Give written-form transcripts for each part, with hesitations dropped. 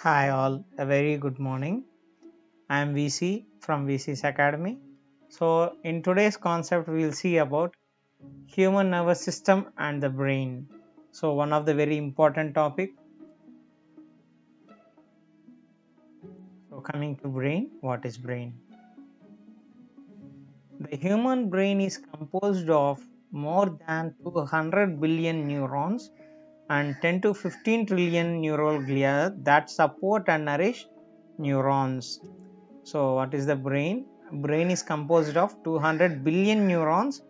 Hi all, a very good morning. I am VC from VC's Academy. So in today's concept we will see about human nervous system and the brain. So one of the very important topic. So coming to brain, what is brain? The human brain is composed of more than 200 billion neurons and 10 to 15 trillion neural glia that support and nourish neurons. So what is the brain? Brain is composed of 200 billion neurons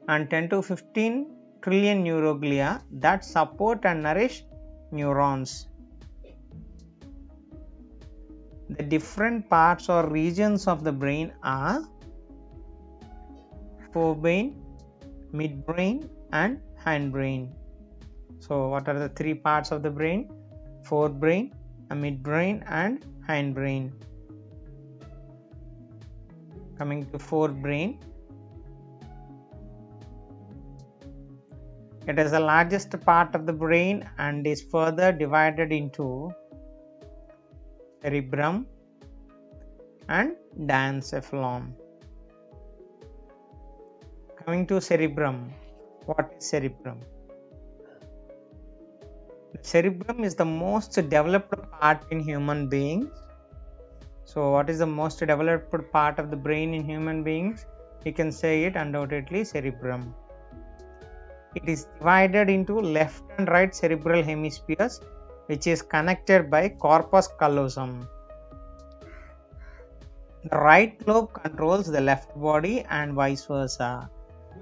and 10 to 15 trillion neuroglia that support and nourish neurons. The different parts or regions of the brain are forebrain, midbrain and hindbrain. So what are the three parts of the brain? Forebrain, midbrain and hindbrain. Coming to forebrain, it is the largest part of the brain and is further divided into cerebrum and diencephalon. Coming to cerebrum, what is cerebrum? The cerebrum is the most developed part in human beings. So what is the most developed part of the brain in human beings? We can say it undoubtedly cerebrum. It is divided into left and right cerebral hemispheres, which is connected by corpus callosum. The right lobe controls the left body and vice versa.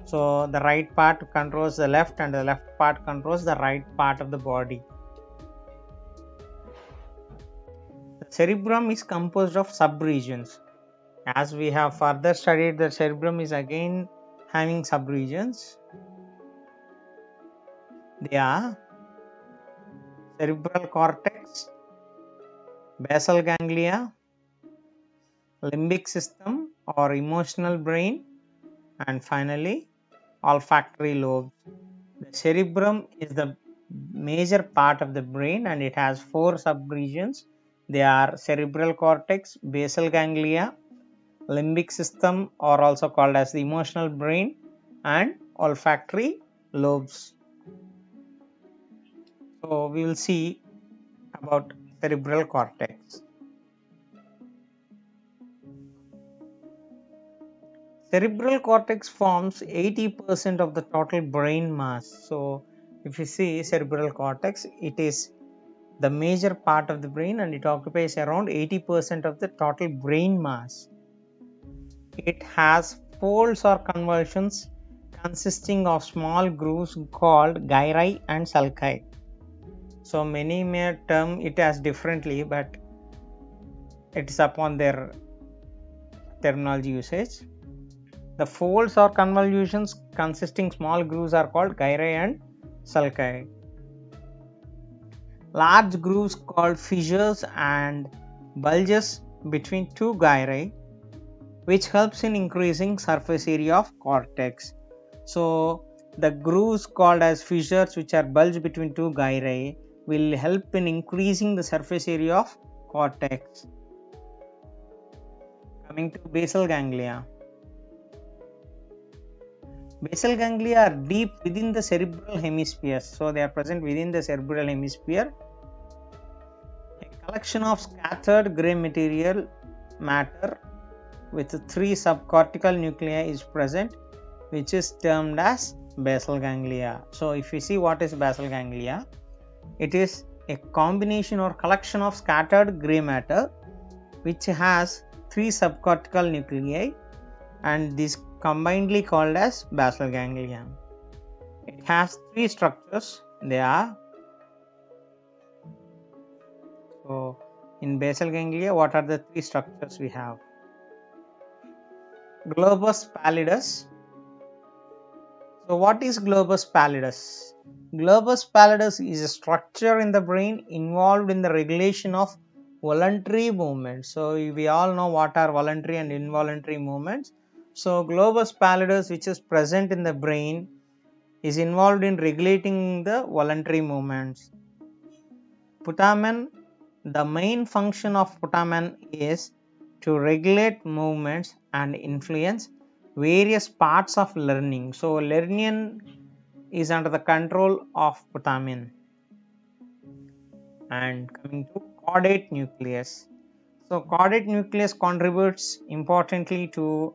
So the right part controls the left and the left part controls the right part of the body. The cerebrum is composed of subregions. As we have further studied, the cerebrum is again having subregions. They are cerebral cortex, basal ganglia, limbic system or emotional brain, and finally olfactory lobes. The cerebrum is the major part of the brain and it has four subregions. They are cerebral cortex, basal ganglia, limbic system or also called as the emotional brain, and olfactory lobes. So we will see about cerebral cortex. Cerebral cortex forms 80% of the total brain mass. So if you see cerebral cortex, it is the major part of the brain and it occupies around 80% of the total brain mass. It has folds or convolutions consisting of small grooves called gyri and sulci. So many may term it as differently, but it is upon their terminology usage. The folds or convolutions consisting small grooves are called gyri and sulci. Large grooves called fissures and bulges between two gyri, which helps in increasing surface area of cortex. So the grooves called as fissures, which are bulged between two gyri, will help in increasing the surface area of cortex. Coming to basal ganglia. Basal ganglia are deep within the cerebral hemisphere. So they are present within the cerebral hemisphere. A collection of scattered gray material matter with three subcortical nuclei is present, which is termed as basal ganglia. So if you see what is basal ganglia, it is a combination or collection of scattered gray matter which has three subcortical nuclei, and this combinedly called as basal ganglia. It has three structures. They are, so in basal ganglia, what are the three structures we have? Globus pallidus. So what is globus pallidus? Globus pallidus is a structure in the brain involved in the regulation of voluntary movements. So we all know what are voluntary and involuntary movements. So globus pallidus, which is present in the brain, is involved in regulating the voluntary movements. Putamen the main function of putamen is to regulate movements and influence various parts of learning. So learning is under the control of putamen. And coming to caudate nucleus. So caudate nucleus contributes importantly to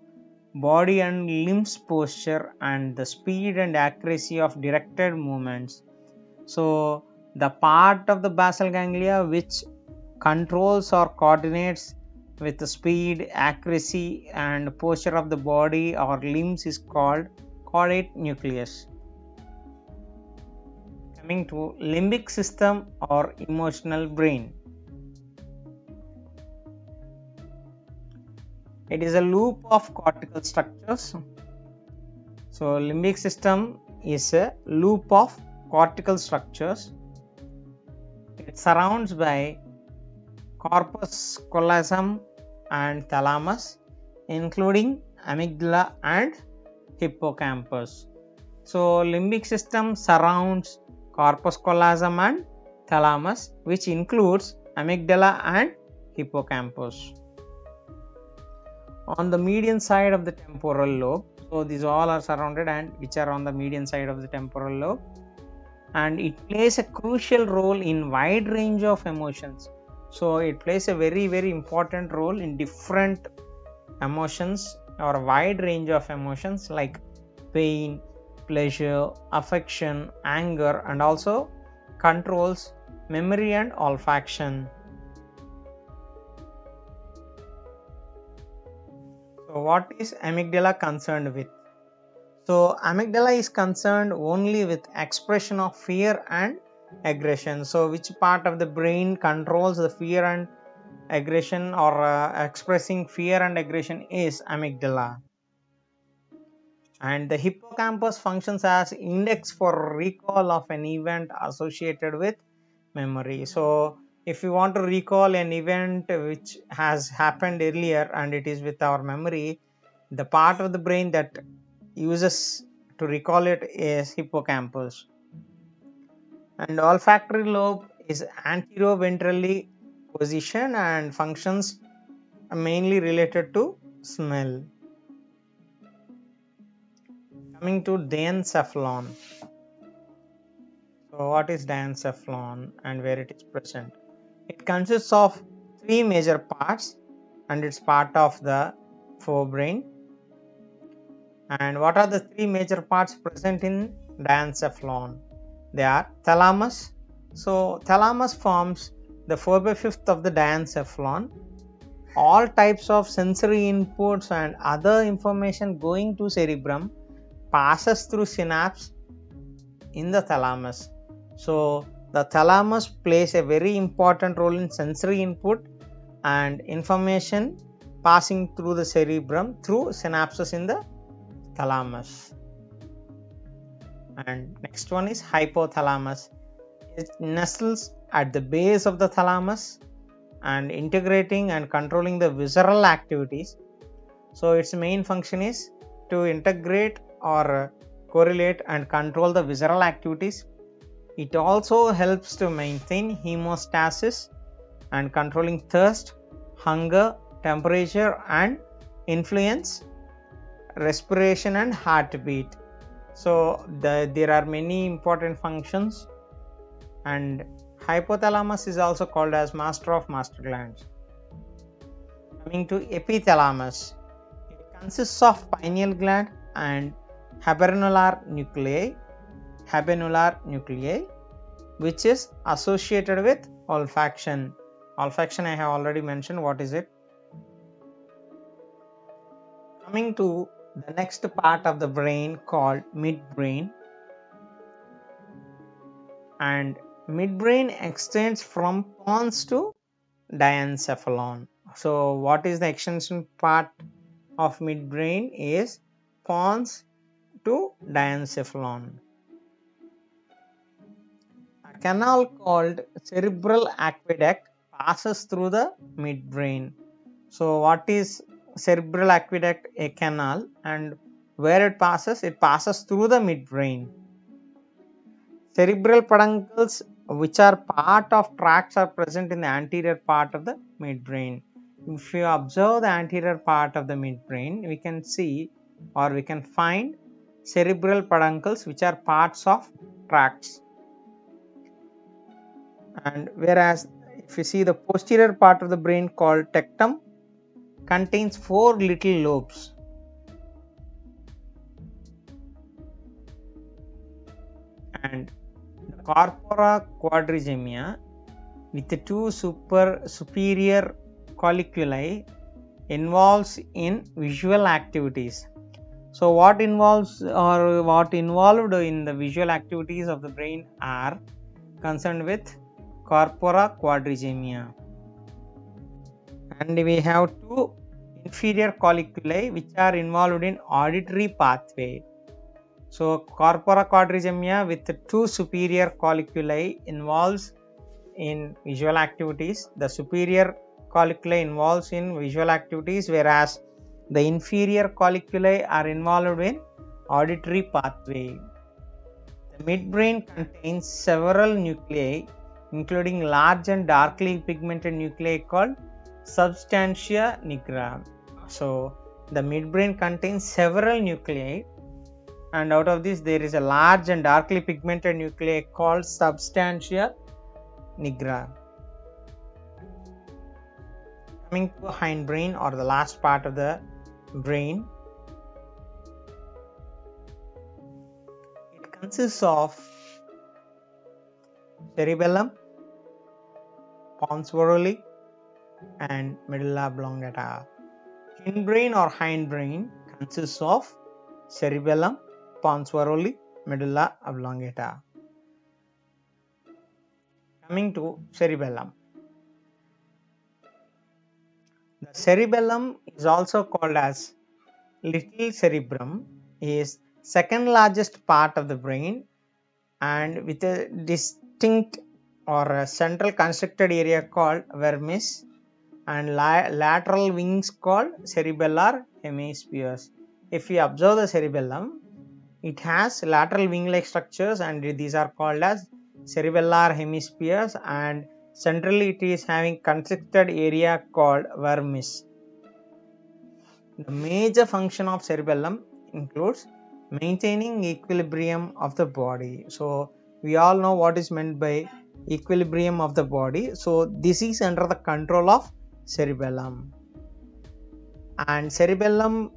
body and limbs posture and the speed and accuracy of directed movements. So the part of the basal ganglia which controls or coordinates with the speed, accuracy and posture of the body or limbs is called caudate nucleus. Coming to limbic system or emotional brain. It is a loop of cortical structures. So limbic system is a loop of cortical structures. It surrounds by corpus callosum and thalamus, including amygdala and hippocampus. So limbic system surrounds corpus callosum and thalamus, which includes amygdala and hippocampus. On the median side of the temporal lobe, so these all are surrounded and which are on the median side of the temporal lobe, and it plays a crucial role in wide range of emotions. So it plays a very important role in different emotions or a wide range of emotions like pain, pleasure, affection, anger, and also controls memory and olfaction. So what is amygdala concerned with? So amygdala is concerned only with expression of fear and aggression. So which part of the brain controls the fear and aggression or expressing fear and aggression is amygdala. And the hippocampus functions as index for recall of an event associated with memory. So if you want to recall an event which has happened earlier and it is with our memory, the part of the brain that uses to recall it is hippocampus. And olfactory lobe is anteroventrally positioned and functions mainly related to smell. Coming to diencephalon. So what is diencephalon and where it is present? It consists of three major parts and it's part of the forebrain. And what are the three major parts present in diencephalon? They are thalamus. So thalamus forms the 4/5 of the diencephalon. All types of sensory inputs and other information going to cerebrum passes through synapse in the thalamus. So the thalamus plays a very important role in sensory input and information passing through the cerebrum through synapses in the thalamus. And next one is hypothalamus. It nestles at the base of the thalamus and integrating and controlling the visceral activities. So its main function is to integrate or correlate and control the visceral activities. It also helps to maintain hemostasis and controlling thirst, hunger, temperature and influence respiration and heartbeat. So there are many important functions, and hypothalamus is also called as master of master glands. Coming to epithalamus, it consists of pineal gland and habenular nuclei, which is associated with olfaction. Olfaction I have already mentioned what is it. Coming to the next part of the brain called midbrain, and midbrain extends from pons to diencephalon. So what is the extension part of midbrain is pons to diencephalon. A canal called cerebral aqueduct passes through the midbrain. So what is cerebral aqueduct? A canal, and where it passes through the midbrain. Cerebral peduncles which are part of tracts are present in the anterior part of the midbrain. If you observe the anterior part of the midbrain, we can see or we can find cerebral peduncles, which are parts of tracts. And whereas if you see the posterior part of the brain called tectum contains 4 little lobes. And the corpora quadrigemia with the 2 superior colliculi involves in visual activities. So what involved in the visual activities of the brain are concerned with corpora quadrigemia. And we have 2 inferior colliculi which are involved in auditory pathway. So corpora quadrigemia with the 2 superior colliculi involves in visual activities. The superior colliculi involves in visual activities, whereas the inferior colliculi are involved in auditory pathway. The midbrain contains several nuclei, including large and darkly pigmented nuclei called substantia nigra. So the midbrain contains several nuclei, and out of this there is a large and darkly pigmented nuclei called substantia nigra. Coming to hindbrain, or the last part of the brain, it consists of cerebellum, pons varolii and medulla oblongata. Hindbrain or hindbrain consists of cerebellum, pons varolii, medulla oblongata. Coming to cerebellum. The cerebellum is also called as little cerebrum, is second largest part of the brain and with a distinct or a central constricted area called vermis and lateral wings called cerebellar hemispheres. If we observe the cerebellum, it has lateral wing-like structures and these are called as cerebellar hemispheres, and centrally it is having constricted area called vermis. The major function of cerebellum includes maintaining equilibrium of the body. So we all know what is meant by equilibrium of the body. So this is under the control of cerebellum. And cerebellum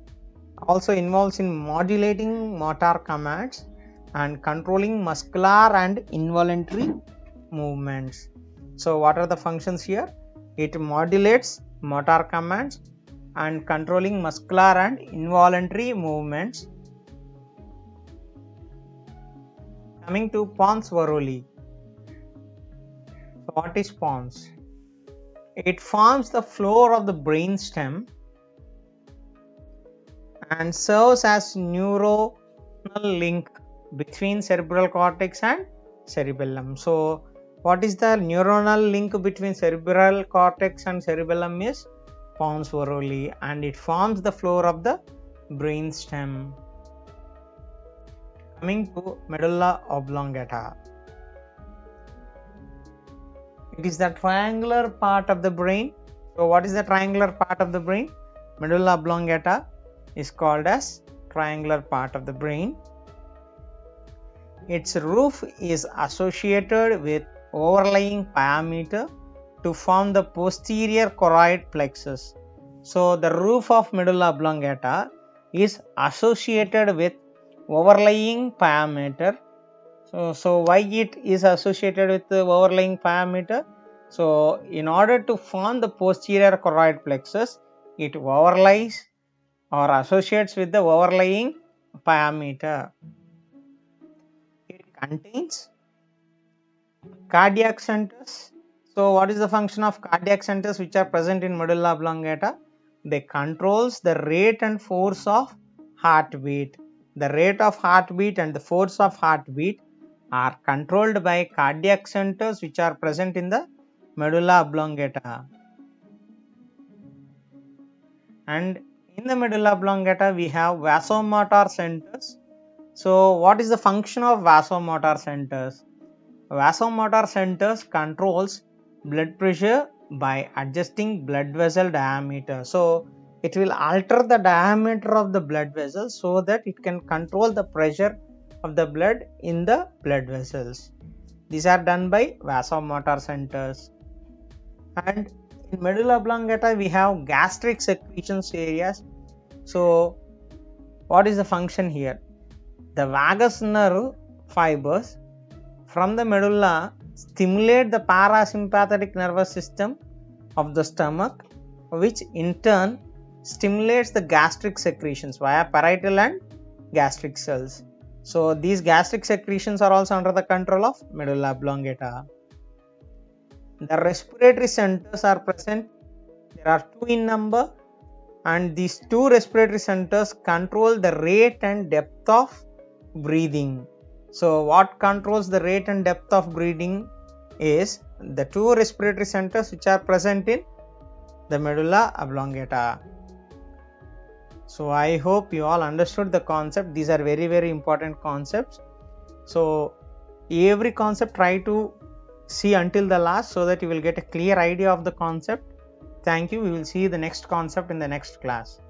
also involves in modulating motor commands and controlling muscular and involuntary movements. So what are the functions here? It modulates motor commands and controlling muscular and involuntary movements. Coming to pons varolii. So what is pons? It forms the floor of the brain stem and serves as neuronal link between cerebral cortex and cerebellum. So what is the neuronal link between cerebral cortex and cerebellum is pons varolii, and it forms the floor of the brain stem. Coming to medulla oblongata. It is the triangular part of the brain. So what is the triangular part of the brain? Medulla oblongata is called as triangular part of the brain. Its roof is associated with overlying pyometer to form the posterior choroid plexus. So the roof of medulla oblongata is associated with overlying pyometer. So why it is associated with the overlying pyometer? So in order to form the posterior choroid plexus, it overlies or associates with the overlying pyometer. It contains cardiac centers. So what is the function of cardiac centers which are present in medulla oblongata? They controls the rate and force of heartbeat. The rate of heartbeat and the force of heartbeat are controlled by cardiac centers which are present in the medulla oblongata. And in the medulla oblongata we have vasomotor centers. So what is the function of vasomotor centers? Vasomotor centers controls blood pressure by adjusting blood vessel diameter. So it will alter the diameter of the blood vessel so that it can control the pressure of the blood in the blood vessels. These are done by vasomotor centers. And in medulla oblongata we have gastric secretions areas. So what is the function here? The vagus nerve fibers from the medulla stimulate the parasympathetic nervous system of the stomach, which in turn stimulates the gastric secretions via parietal and gastric cells. So these gastric secretions are also under the control of medulla oblongata. The respiratory centers are present. There are 2 in number, and these 2 respiratory centers control the rate and depth of breathing. So what controls the rate and depth of breathing is the 2 respiratory centers which are present in the medulla oblongata. So I hope you all understood the concept. These are very important concepts. So every concept try to see until the last so that you will get a clear idea of the concept. Thank you. We will see the next concept in the next class.